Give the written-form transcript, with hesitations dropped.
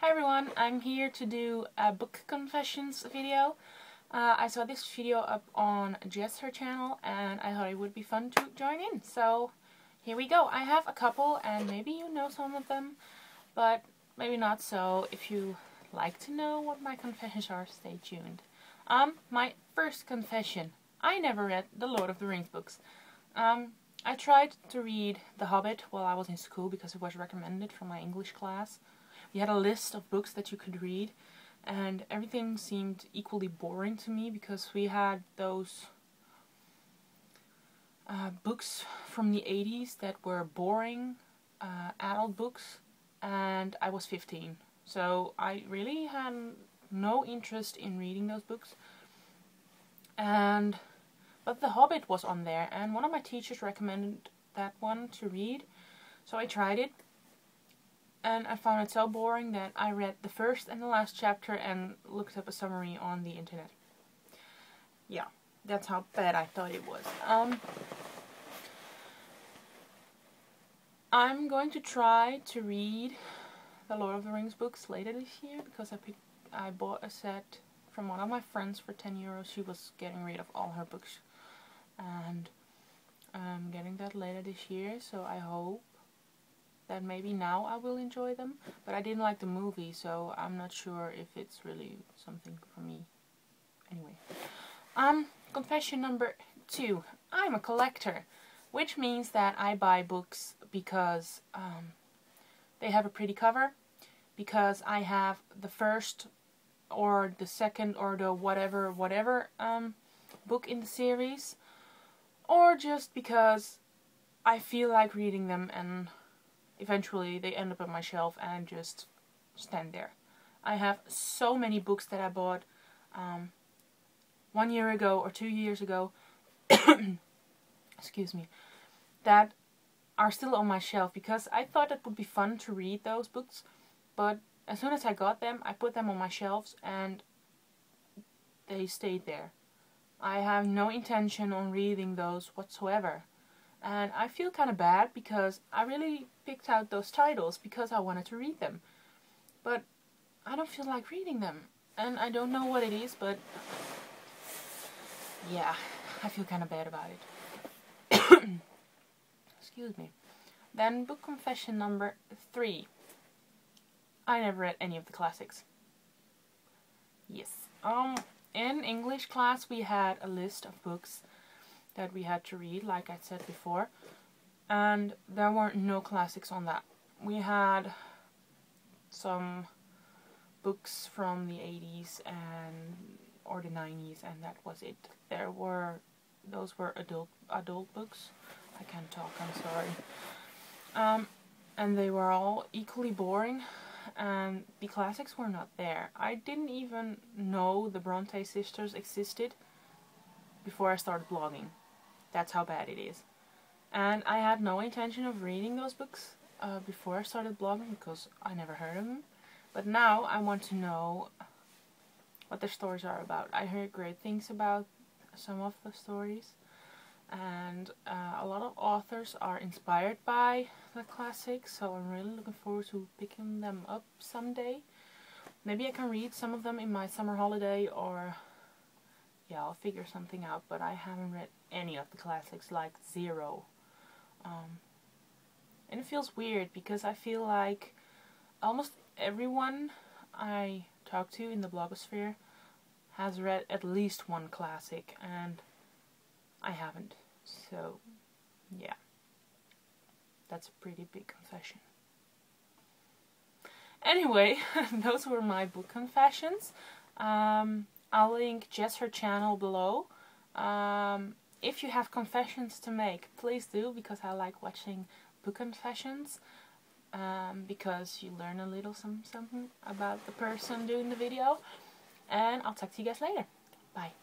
Hi everyone, I'm here to do a book confessions video. I saw this video up on Jess, her channel, and I thought it would be fun to join in. So here we go. I have a couple, and maybe you know some of them, but maybe not. So if you like to know what my confessions are, stay tuned. My first confession. I never read the Lord of the Rings books. I tried to read The Hobbit while I was in school because it was recommended from my English class. We had a list of books that you could read, and everything seemed equally boring to me because we had those books from the 80s that were boring adult books, and I was 15. So I really had no interest in reading those books. But The Hobbit was on there, and one of my teachers recommended that one to read, so I tried it. And I found it so boring that I read the first and the last chapter and looked up a summary on the internet. Yeah, that's how bad I thought it was. I'm going to try to read the Lord of the Rings books later this year because I bought a set from one of my friends for 10 euros. She was getting rid of all her books, and I'm getting that later this year, so I hope that maybe now I will enjoy them. But I didn't like the movie, so I'm not sure if it's really something for me. Anyway. Confession number 2. I'm a collector, which means that I buy books because they have a pretty cover, because I have the first or the second or the whatever book in the series, or just because I feel like reading them and eventually they end up on my shelf and just stand there. I have so many books that I bought 1 year ago or 2 years ago excuse me, that are still on my shelf because I thought it would be fun to read those books, but as soon as I got them, I put them on my shelves and they stayed there. I have no intention on reading those whatsoever. And I feel kind of bad because I really picked out those titles because I wanted to read them. But I don't feel like reading them. And I don't know what it is, but yeah, I feel kind of bad about it. Excuse me. Then book confession number 3. I never read any of the classics. Yes. In English class we had a list of books that we had to read, like I said before, and there weren't no classics on that. We had some books from the 80s or the 90s, and that was it. Those were adult books. I can't talk, I'm sorry. And they were all equally boring, and the classics were not there. I didn't even know the Bronte sisters existed before I started blogging. That's how bad it is. And I had no intention of reading those books before I started blogging because I never heard of them. But now I want to know what their stories are about. I heard great things about some of the stories, and a lot of authors are inspired by the classics, so I'm really looking forward to picking them up someday. Maybe I can read some of them in my summer holiday, or yeah, I'll figure something out, but I haven't read any of the classics, like 0. And it feels weird because I feel like almost everyone I talk to in the blogosphere has read at least one classic, and I haven't. So, yeah. That's a pretty big confession. Anyway, those were my book confessions. I'll link Jess, her channel, below. If you have confessions to make, please do, because I like watching book confessions. Because you learn a little something about the person doing the video. And I'll talk to you guys later. Bye.